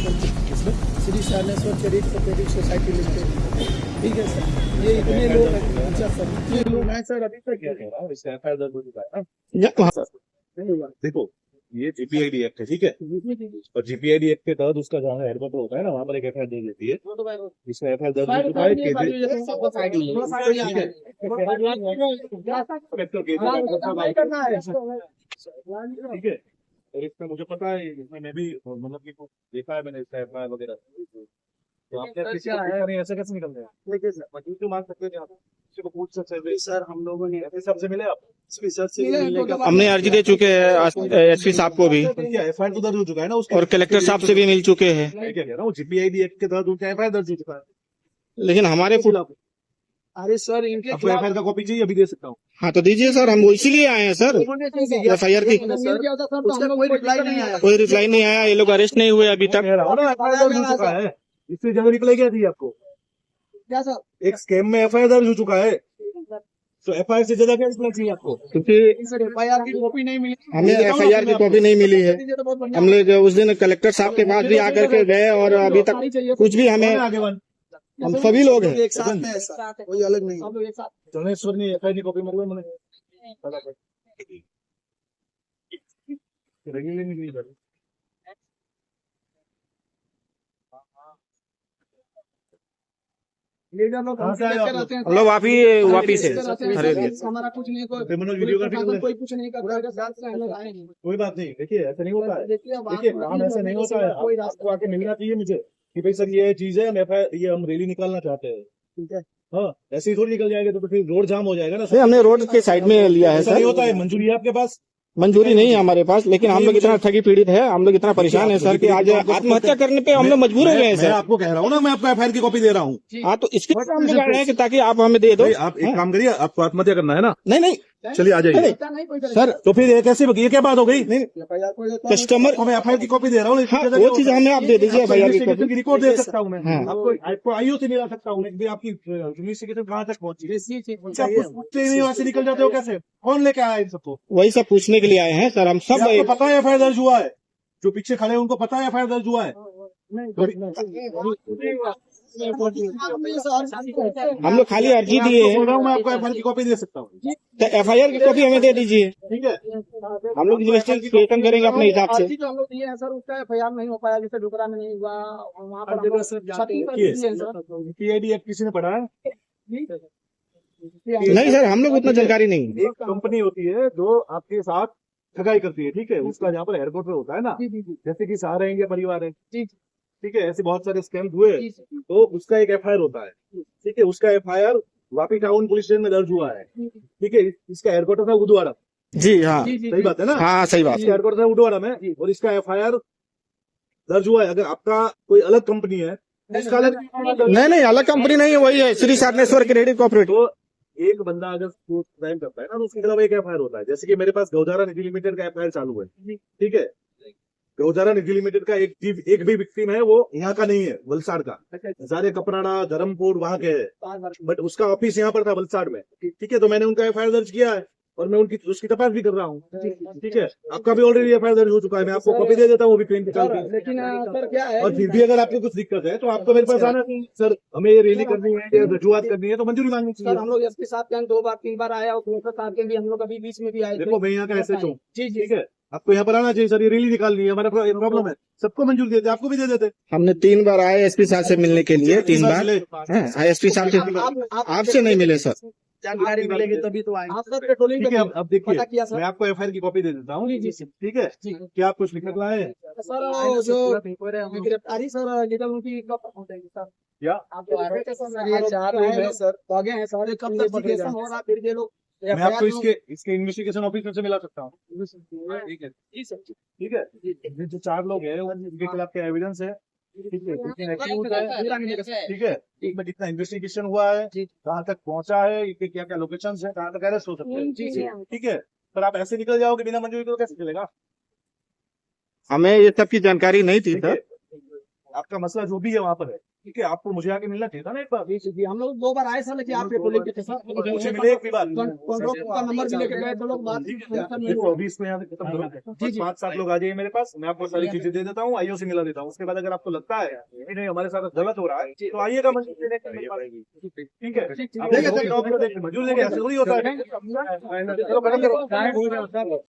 श्री सानेश्वर चरित्र cooperative society limited. ठीक है सर, ये इतने लोग हैं। अच्छा सर, इतने लोग हैं सर, अभी तक क्या कह रहा हूँ, इसका एफआईआर दर्ज हो चुका है सर नहीं हुआ। देखो ये जीपीआईडी एक्ट है, ठीक है, और जीपीआईडी एक्ट के तहत उसका जहाँ हेडक्वार्टर होता है ना, वहाँ पर एक एफआईआर दे देती है। इसका एफआईआर दर्ज हो चुका है, ठीक है। और इसमें मुझे पता है, इसमें मैं भी मतलब कि देखा है मैंने इसका एफआईआर वगैरह। तो आपने किसी को पूछा नहीं, ऐसे कैसे निकल गया? देखिए सर, मजबूर क्यों मान सकते हैं आप? किसी को पूछ सकते हैं सर हम लोगों ने सबसे मिले आप? सर से मिलने का हमने अर्जी दे चुके हैं एसपी साहब को भी, एफआईआर तो दर्ज हो चुका है ना उसका, और कलेक्टर साहब से भी मिल चुके हैं। मैं क्या कह रहा हूँ, जीपीआईडी एक्ट के तहत उनका एफआईआर दर्ज हो चुका है। लेकिन हमारे अरे सर इनके आपको एफआईआर का कॉपी चाहिए? अभी दे सकता हूँ। हाँ तो दीजिए सर, हम इसीलिए आए हैं सर एफआईआर की। कोई रिप्लाई नहीं आया। कोई रिप्लाई नहीं आया, ये लोग अरेस्ट नहीं हुए अभी तक। कह रहा हूँ ना, एफआईआर दर्ज हो चुका है। इससे ज्यादा रिप्लाई क्या चाहिए आपको? क्या सर? एक स्कैम में एफआईआर दर्ज हो चुका है, तो एफआईआर से ज्यादा क्या रिप्लाई चाहिए आपको? क्योंकि सर एफआईआर की कॉपी नहीं मिली, हमें एफआईआर की कॉपी नहीं मिली है। हम लोग उस दिन कलेक्टर साहब के पास भी आकर के गए और अभी तक कुछ भी हमें, आगे बढ़। हम सभी लोग हैं एक साथ में है सर, कोई अलग नहीं। हम लोग एक साथ। जनेश्वर ने एफआईआर की कॉपी मतलब मैंने रेगुलर नहीं कर। हम लोग वापिस है। हमारा कुछ नहीं, कोई कुछ नहीं करता। कोई बात नहीं, देखिए ऐसा नहीं होता है। देखिए काम ऐसा नहीं होता है। आपको आके मिलना चाहिए मुझे कि भाई सर ये चीज है, ये हम रैली निकालना चाहते हैं। ठीक है, हाँ, ऐसे ही थोड़ी निकल जाएगा तो फिर रोड जाम हो जाएगा ना। हमने रोड के साइड में लिया है ऐसा नहीं सर। होता है। मंजूरी है आपके पास? मंजूरी नहीं है हमारे पास, लेकिन हम लोग इतना ठगी पीड़ित है, हम लोग इतना परेशान है सर कि आज आत्महत्या करने पे हम लोग मजबूर हो गए हैं मैं सर। आपको कह रहा हूँ ना, मैं आपको एफआईआर की कॉपी दे रहा हूँ। हाँ तो इसके लिए हम लोग आ रहे हैं कि ताकि आप हमें दे दो। आप एक काम करिए, आपको आत्महत्या करना है ना? नहीं नहीं चलिए आ जाइए सर, तो फिर ये कैसे, ये क्या बात हो गई? कस्टमर मैं एफआईआर की कॉपी दे रहा हूँ। हाँ वो चीज हमें आप दे दीजिए एफआईआर की कॉपी। की रिकॉर्ड दे सकता हूँ मैं। हाँ। आपको आईओ से मिला सकता हूँ कि आपकी इन्वेस्टिगेशन कहाँ तक पहुंची। वहाँ से निकल जाते हो कैसे? कौन लेके आया इन सबको? वही सब पूछने के लिए आए हैं सर, हम सब। आपको पता है एफआईआर दर्ज हुआ है? जो पीछे खड़े हैं उनको पता है एफआईआर दर्ज हुआ है? हम लोग खाली अर्जी दिए हैं। बोल रहा हूँ मैं, आपको एफआईआर की कॉपी दे सकता हूँ। तो एफआईआर की कॉपी हमें दे दीजिए, ठीक है, हम लोग इन्वेस्टिगेशन करेंगे अपने हिसाब से। जो हम लोग दिए हैं सर, उसका एफआईआर नहीं हो पाया, जैसे डुकरा में नहीं हुआ। वहाँ पर जीपीआईडी एक्ट किसी ने पढ़ा है? नहीं सर, हम लोग उतना जानकारी नहीं। एक कंपनी होती है जो आपके साथ ठगाई करती है, ठीक है, उसका जहाँ पर हेडक्वार्टर होता है ना, जैसे कि सहारा इंडिया परिवार है, ठीक है, ऐसे बहुत सारे स्कैम हुए, तो उसका एक एफआईआर होता है, ठीक है, उसका FIR Vapi town police station में दर्ज हुआ है, ठीक है। इसका हेडक्वार्टर था उदवाड़ा। जी हाँ, सही बात है ना? हाँ सही बात। इसका हेडक्वार्टर था उदवाड़ा में, और इसका एफआईआर दर्ज हुआ है। अगर आपका कोई अलग कंपनी है, इसका अलग नहीं अलग कंपनी नहीं है, वही है श्री सानेश्वर क्रेडिट कोऑपरेटिव। तो एक बंदा अगर क्राइम करता है ना, तो उसके खिलाफ एक एफआईआर होता है। जैसे कि मेरे पास गौजारा निधि लिमिटेड का एफआईआर चालू है, ठीक है। गौजारा निधि लिमिटेड का एक भी विक्टिम है, वो यहाँ का नहीं है, वलसाड़ का। सारे कपराड़ा धर्मपुर वहाँ के है, बट उसका ऑफिस यहाँ पर था वलसाड़ में, ठीक है। तो मैंने उनका एफआईआर दर्ज किया है और मैं उसकी तपास भी कर रहा हूँ, ठीक है। आपका भी ऑलरेडी एफआईआर दर्ज हो चुका है, मैं आपको कॉपी दे देता हूँ अभी प्रिंट निकाल के। लेकिन सर क्या है, और फिर भी अगर आपको कुछ दिक्कत है तो आपको मेरे पास आना चाहिए। सर हमें ये रैली करनी है, रजूआत करनी है, तो मंजूरी मांगनी सर चाहिए। हम लोग एसपी साहब के यहाँ 2 बार 3 बार आया, और कलेक्टर साहब के भी हम लोग अभी बीच में भी आए थे। देखो मैं यहाँ का एसएचओ हूँ, ठीक है, आपको यहाँ पर आना चाहिए। सर ये रैली निकालनी है, हमारा प्रॉब्लम है, सबको मंजूरी देते, आपको भी दे देते। हमने 3 बार आए एसपी साहब से मिलने के लिए, 3 बार एसपी साहब से, आपसे नहीं मिले सर। जानकारी मिलेगी तभी तो आएंगे। आप सर पेट्रोलिंग ठीक है, अब देखिए किया सर, मैं आपको एफआईआर की कॉपी दे देता हूँ, ठीक है। क्या आप कुछ लिख कर लाए? सर जो गिरफ्तारी सर निकल उनकी कब तक पहुंचेगी सर? क्या आप जो सर ये 4 लोग हैं सर, आगे हैं सर, कब तक पकड़ेगा होगा? फिर ये लोग मैं आपको इसके इन्वेस्टिगेशन ऑफिसर से मिला सकता हूँ, ठीक है, ठीक है। ये जो 4 लोग हैं उनके खिलाफ क्या एविडेंस है, ठीक है, ठीक है, कितना इन्वेस्टिगेशन हुआ है, कहाँ तक पहुंचा है, क्या क्या लोकेशन है, कहाँ तक अरेस्ट हो सकते हैं, ठीक है। पर आप ऐसे निकल जाओगे बिना मंजूरी के तो कैसे चलेगा? हमें ये सब की जानकारी नहीं थी सर। आपका मसला जो भी है वहाँ पर है, ठीक है, आपको मुझे आके मिलना चाहिए था ना एक बार। जी, हम लोग 2 बार आए सर, लेकिन आप पेपर लेके थे सर। मुझे मिले एक भी बार। कंट्रोल का नंबर भी लेके गए, तो लोग बात देखो अभी इसमें यहाँ से खत्म करो। जी, जी। 5-7 लोग आ जाइए मेरे पास, मैं आपको सारी चीजें दे देता हूँ, आईओ से मिला देता हूँ। उसके बाद अगर आपको लगता है कि नहीं हमारे साथ गलत हो रहा है तो आइएगा मंजूर देने के लिए। ठीक है, ठीक, ठीक। आप मंजूर लेके ऐसे थोड़ी होता है। चलो खत्म करो।